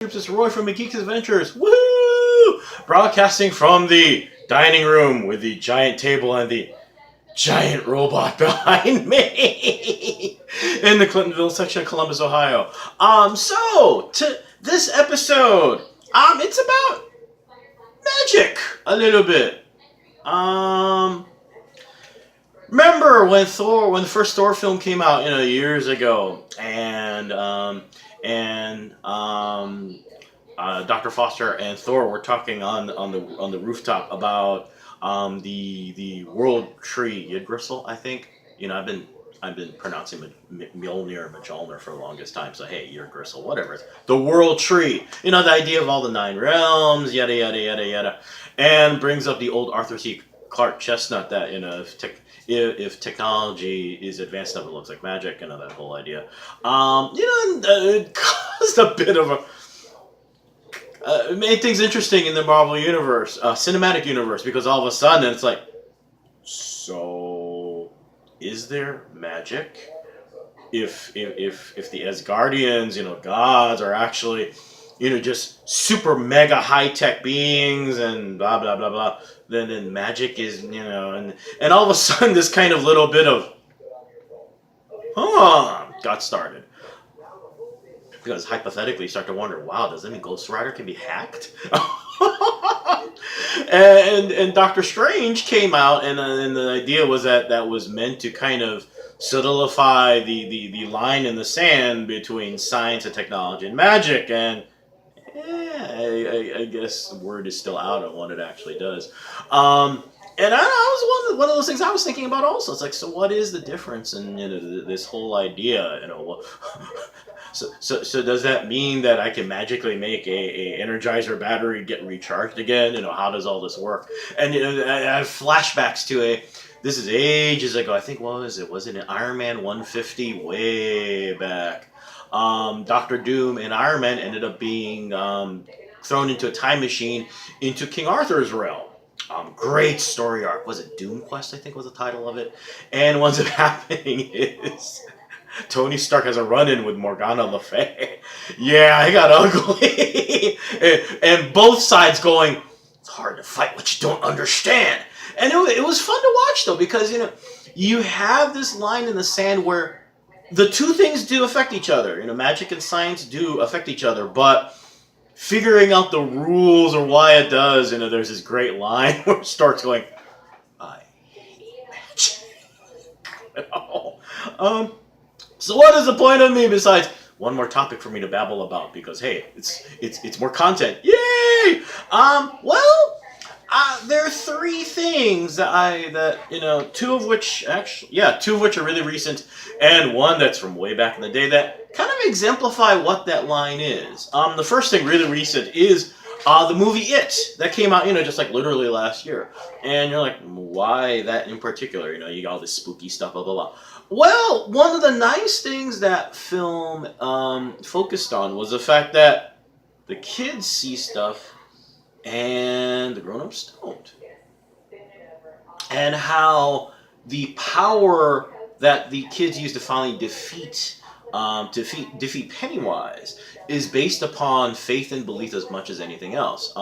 It's Roy from the Geeks Adventures. Woo! Broadcasting from the dining room with the giant table and the giant robot behind me in the Clintonville section of Columbus, Ohio. So to this episode, it's about magic a little bit. Remember when the first Thor film came out, years ago, and Dr. Foster and Thor were talking on the rooftop about the world tree Yggdrasil, I think. I've been pronouncing Mjolnir and Mjolnir for the longest time, so hey, Yggdrasil, whatever. The world tree. The idea of all the 9 realms, yada yada yada yada, and brings up the old Arthur C. Clarke chestnut that if technology is advanced enough, it looks like magic, that whole idea. It caused a bit of it made things interesting in the Marvel universe, cinematic universe, because all of a sudden it's like, so is there magic? If the Asgardians, gods, are actually, just super mega high tech beings and blah blah blah blah, then magic is, and all of a sudden this kind of little bit of got started. Because hypothetically, you start to wonder, wow, does that mean Ghost Rider can be hacked? and Doctor Strange came out, and the idea was that was meant to kind of solidify the line in the sand between science and technology and magic. And I guess the word is still out on what it actually does. And I was one of those things I was thinking about also. It's like, so what is the difference in this whole idea? So does that mean that I can magically make a Energizer battery get recharged again? How does all this work? And I have flashbacks to this is ages ago. I think was it in Iron Man 150 way back? Doctor Doom and Iron Man ended up being thrown into a time machine into King Arthur's realm. Great story arc. Was it Doom Quest, I think was the title of it? And what's happening is Tony Stark has a run-in with Morgana Le Fay. Yeah, it got ugly. and both sides going, it's hard to fight what you don't understand. And it was fun to watch, though, because, you have this line in the sand where the two things do affect each other. Magic and science do affect each other, but figuring out the rules or why it does, there's this great line where Stark's going, I hate magic. So what is the point of me besides one more topic for me to babble about? Because hey, it's more content. Yay! There are 3 things two of which are really recent, and one that's from way back in the day that kind of exemplify what that line is. The first thing really recent is the movie It that came out, just like literally last year, and you're like, why that in particular? You got all this spooky stuff, blah blah blah. Well, one of the nice things that film focused on was the fact that the kids see stuff and the grown-ups don't. And how the power that the kids use to finally defeat Pennywise is based upon faith and belief as much as anything else.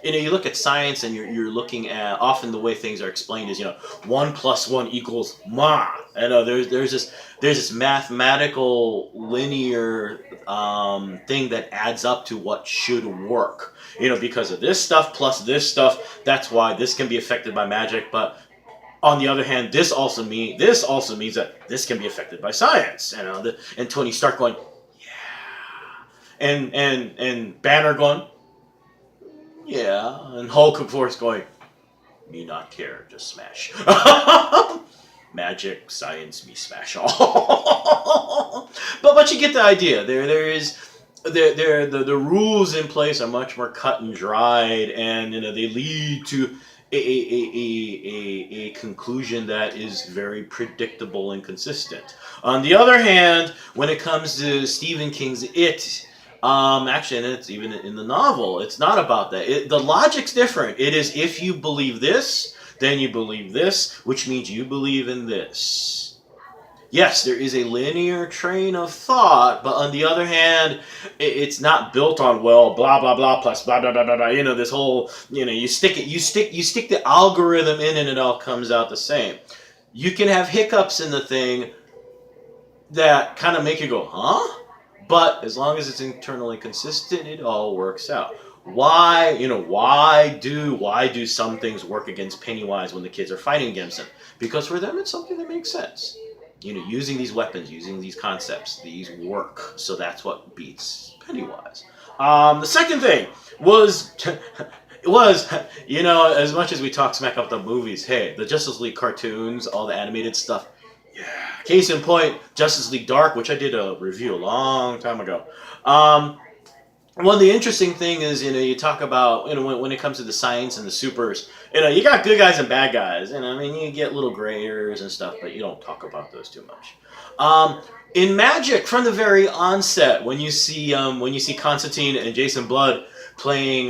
You look at science and you're looking at, often the way things are explained is 1 + 1 = ma. There's this mathematical linear thing that adds up to what should work. Because of this stuff plus this stuff, that's why this can be affected by magic. But on the other hand, this also means that this can be affected by science. And Tony Stark going, yeah, and Banner going, yeah, and Hulk of course going, me not care, just smash. Magic, science, me smash all. but you get the idea. The rules in place are much more cut and dried, and they lead to a conclusion that is very predictable and consistent. On the other hand, when it comes to Stephen King's It, actually, and it's even in the novel, it's not about that. The logic's different. It is, if you believe this, then you believe this, which means you believe in this. yes, there is a linear train of thought, but on the other hand, it's not built on, well, blah blah blah plus blah blah blah blah blah. This whole, you stick the algorithm in, and it all comes out the same. You can have hiccups in the thing that kind of make you go, huh? But as long as it's internally consistent, it all works out. Why do some things work against Pennywise when the kids are fighting against him? Because for them, it's something that makes sense. Using these weapons, using these concepts, these work. So that's what beats Pennywise. The second thing was, as much as we talk smack up the movies, hey, the Justice League cartoons, all the animated stuff. Yeah. Case in point, Justice League Dark, which I did a review a long time ago. Well, the interesting thing is, you talk about, when it comes to the science and the supers, you got good guys and bad guys. You get little gray areas and stuff, but you don't talk about those too much. In Magic, from the very onset, when you see Constantine and Jason Blood playing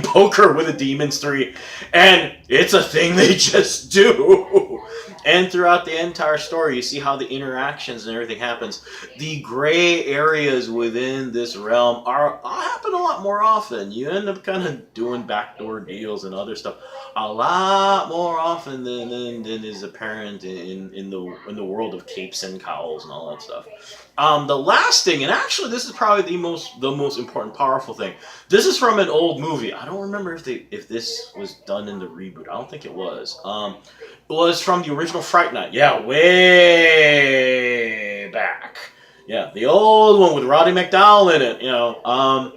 poker with the Demons 3, and it's a thing they just do. And throughout the entire story, you see how the interactions and everything happens. The gray areas within this realm happen a lot more often. You end up kind of doing backdoor deals and other stuff a lot more often than is apparent in the world of capes and cowls and all that stuff. The last thing, and actually this is probably the most important, powerful thing. This is from an old movie. I don't remember if this was done in the reboot. I don't think it was. It was from the original Fright Night. Yeah, way back. Yeah, the old one with Roddy McDowall in it. I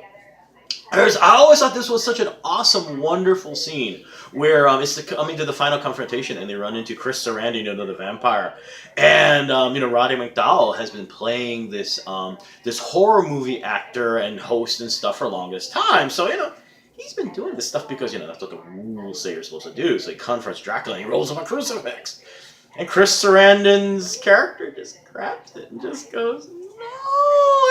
always thought this was such an awesome, wonderful scene where it's coming to the final confrontation, and they run into Chris Sarandon, the vampire, and Roddy McDowall has been playing this horror movie actor and host and stuff for the longest time. So he's been doing this stuff because that's what the rules say you're supposed to do. So he confronts Dracula and he rolls up a crucifix, and Chris Sarandon's character just grabs it and just goes, "No,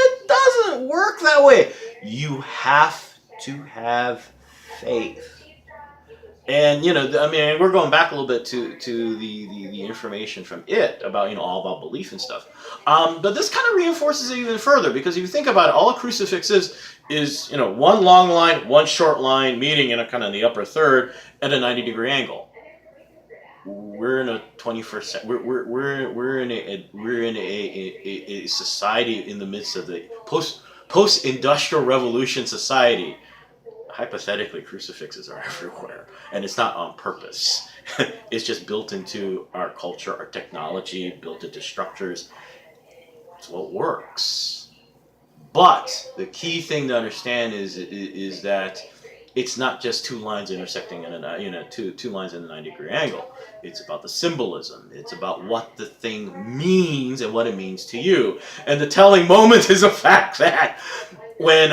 it doesn't work that way. You have to have faith." And we're going back a little bit to the information from it about all about belief and stuff. But this kind of reinforces it even further, because if you think about it, all a crucifix is one long line, one short line, meeting in a kind of the upper third at a 90-degree angle. We're in a 21st. We're in a society in the midst of the post-industrial revolution society. Hypothetically, crucifixes are everywhere, and it's not on purpose. It's just built into our culture, our technology, built into structures. It's what works. But the key thing to understand is that it's not just two lines intersecting in two lines in a 90-degree angle. It's about the symbolism. It's about what the thing means and what it means to you. And the telling moment is the fact that when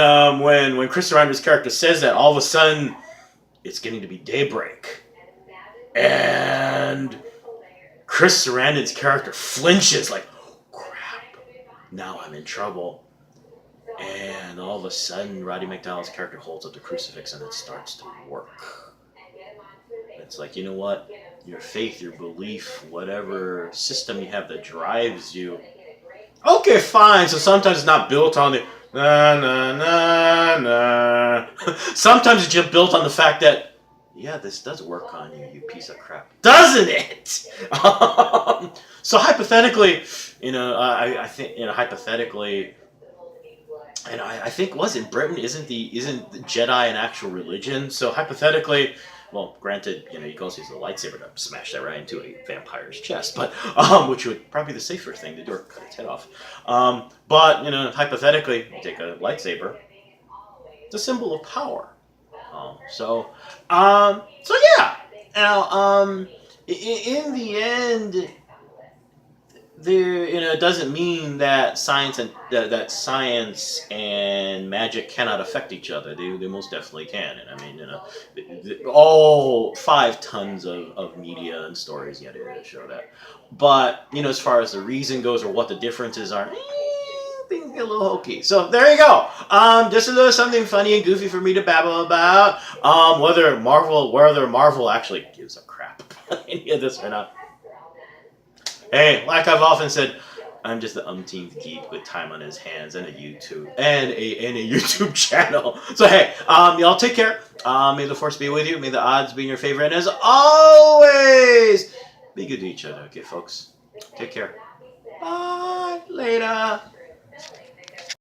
Chris Sarandon's character says that, all of a sudden it's getting to be daybreak, and Chris Sarandon's character flinches like, "Oh crap, now I'm in trouble." And all of a sudden, Roddy McDowall's character holds up the crucifix and it starts to work. It's like, you know what? Your faith, your belief, whatever system you have that drives you. Okay, fine. So sometimes it's not built on the na na na na. Sometimes it's just built on the fact that, yeah, this does work on you, you piece of crap. Doesn't it? So hypothetically, I think, hypothetically, and I think, was in Britain, isn't the Jedi an actual religion? So hypothetically, well, granted, you can also use the lightsaber to smash that right into a vampire's chest, but which would probably be the safer thing to do, or cut its head off. But hypothetically, you take a lightsaber. It's a symbol of power. So yeah. Now, in the end, there, it doesn't mean that science and magic cannot affect each other. They most definitely can. And all 5 tons of media and stories yet to show that. But as far as the reason goes, or what the differences are, things get a little hokey. So there you go. Just a little something funny and goofy for me to babble about. Whether Marvel actually gives a crap about any of this or not. Hey, like I've often said, I'm just the umpteenth geek with time on his hands and a YouTube YouTube channel. So hey, y'all take care. May the force be with you. May the odds be in your favor. And as always, be good to each other. Okay, folks. Take care. Bye. Later.